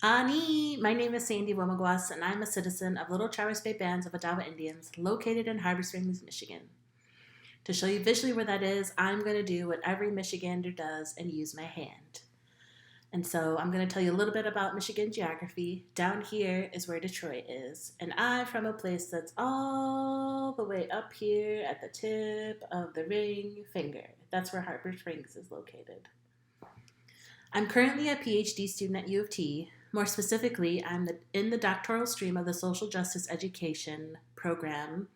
My name is Sandi Wemigwase, and I'm a citizen of Little Traverse Bay Bands of Odawa Indians located in Harbor Springs, Michigan. To show you visually where that is, I'm going to do what every Michigander does and use my hand. And so I'm going to tell you a little bit about Michigan geography. Down here is where Detroit is, and I'm from a place that's all the way up here at the tip of the ring finger. That's where Harbor Springs is located. I'm currently a PhD student at U of T. More specifically, I'm in the doctoral stream of the Social Justice Education program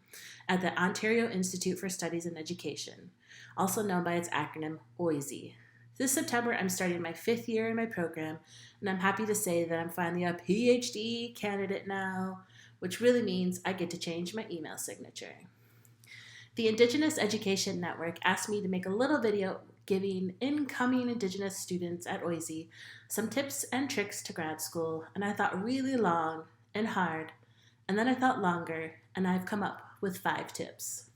at the Ontario Institute for Studies in Education, also known by its acronym OISE. This September, I'm starting my 5th year in my program, and I'm happy to say that I'm finally a PhD candidate now, which really means I get to change my email signature. The Indigenous Education Network asked me to make a little video giving incoming Indigenous students at OISE some tips and tricks to grad school, and I thought really long and hard, and then I thought longer, and I've come up with 5 tips.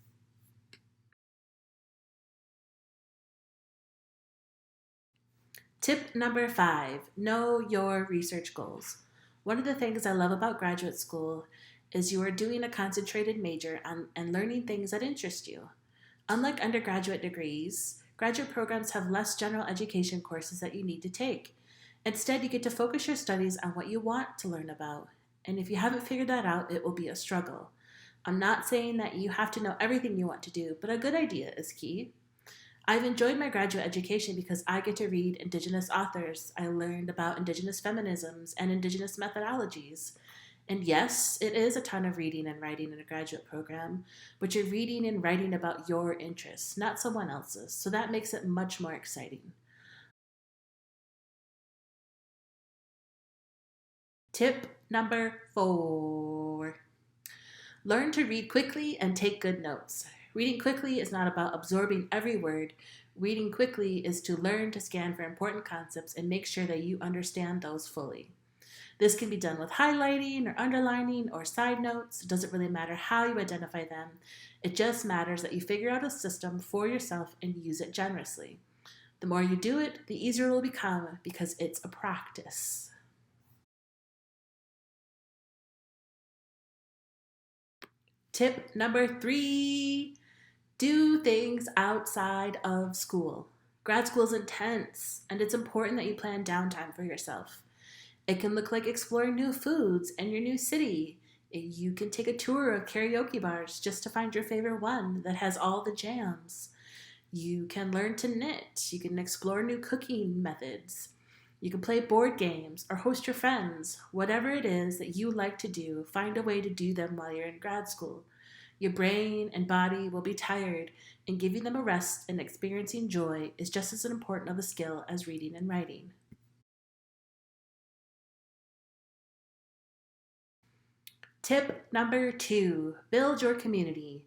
Tip number 5, know your research goals. One of the things I love about graduate school is you are doing a concentrated major and learning things that interest you. Unlike undergraduate degrees, graduate programs have less general education courses that you need to take. Instead, you get to focus your studies on what you want to learn about. And if you haven't figured that out, it will be a struggle. I'm not saying that you have to know everything you want to do, but a good idea is key. I've enjoyed my graduate education because I get to read Indigenous authors. I learned about Indigenous feminisms and Indigenous methodologies. And yes, it is a ton of reading and writing in a graduate program, but you're reading and writing about your interests, not someone else's, so that makes it much more exciting. Tip number 4. Learn to read quickly and take good notes. Reading quickly is not about absorbing every word. Reading quickly is to learn to scan for important concepts and make sure that you understand those fully. This can be done with highlighting or underlining or side notes. It doesn't really matter how you identify them. It just matters that you figure out a system for yourself and use it generously. The more you do it, the easier it will become because it's a practice. Tip number 3, do things outside of school. Grad school is intense, and it's important that you plan downtime for yourself. It can look like exploring new foods and your new city. You can take a tour of karaoke bars just to find your favorite one that has all the jams. You can learn to knit. You can explore new cooking methods. You can play board games or host your friends. Whatever it is that you like to do, find a way to do them while you're in grad school. Your brain and body will be tired, and giving them a rest and experiencing joy is just as important of a skill as reading and writing. Tip number 2, build your community.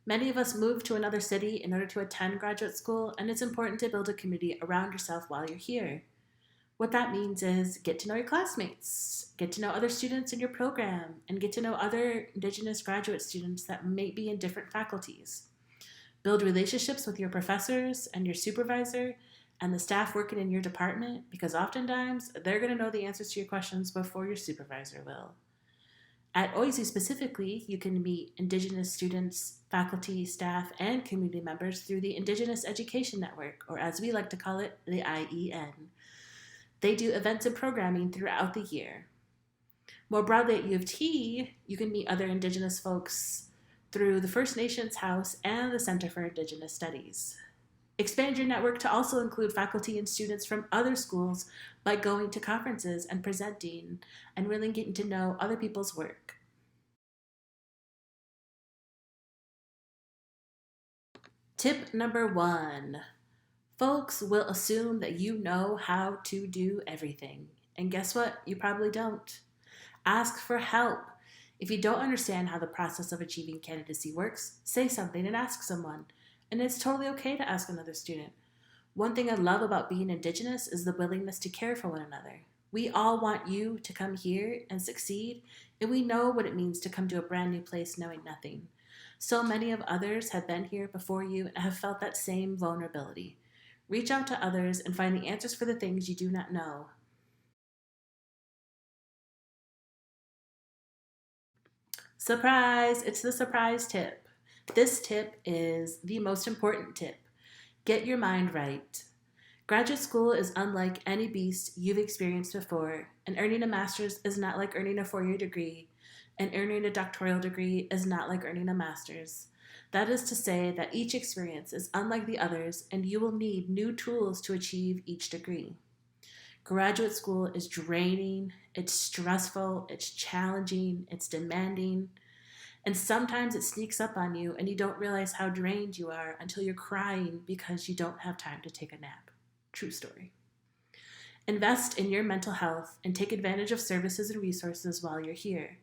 Many of us move to another city in order to attend graduate school, and it's important to build a community around yourself while you're here. What that means is get to know your classmates, get to know other students in your program, and get to know other Indigenous graduate students that may be in different faculties. Build relationships with your professors and your supervisor and the staff working in your department, because oftentimes they're going to know the answers to your questions before your supervisor will. At OISE specifically, you can meet Indigenous students, faculty, staff, and community members through the Indigenous Education Network, or as we like to call it, the IEN. They do events and programming throughout the year. More broadly at U of T, you can meet other Indigenous folks through the First Nations House and the Center for Indigenous Studies. Expand your network to also include faculty and students from other schools by going to conferences and presenting and really getting to know other people's work. Tip number 1. Folks will assume that you know how to do everything. And guess what? You probably don't. Ask for help. If you don't understand how the process of achieving candidacy works, say something and ask someone. And it's totally okay to ask another student. One thing I love about being Indigenous is the willingness to care for one another. We all want you to come here and succeed, and we know what it means to come to a brand new place knowing nothing. So many of others have been here before you and have felt that same vulnerability. Reach out to others and find the answers for the things you do not know. Surprise! It's the surprise tip. This tip is the most important tip. Get your mind right. Graduate school is unlike any beast you've experienced before, and earning a master's is not like earning a 4-year degree, and earning a doctoral degree is not like earning a master's. That is to say that each experience is unlike the others, and you will need new tools to achieve each degree. Graduate school is draining, it's stressful, it's challenging, it's demanding, and sometimes it sneaks up on you and you don't realize how drained you are until you're crying because you don't have time to take a nap. True story. Invest in your mental health and take advantage of services and resources while you're here.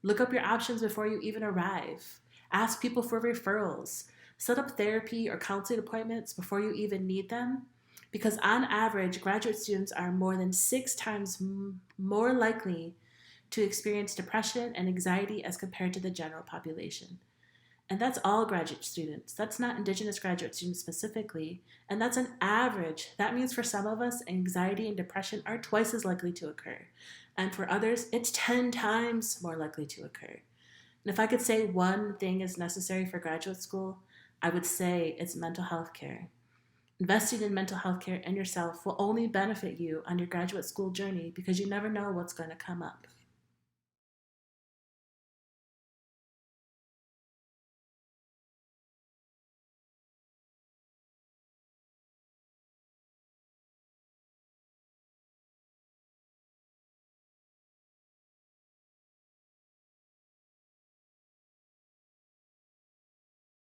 Look up your options before you even arrive. Ask people for referrals. Set up therapy or counseling appointments before you even need them, because on average, graduate students are more than 6 times more likely to experience depression and anxiety as compared to the general population. And that's all graduate students. That's not Indigenous graduate students specifically. And that's an average. That means for some of us, anxiety and depression are twice as likely to occur. And for others, it's 10 times more likely to occur. And if I could say one thing is necessary for graduate school, I would say it's mental health care. Investing in mental health care and yourself will only benefit you on your graduate school journey because you never know what's going to come up.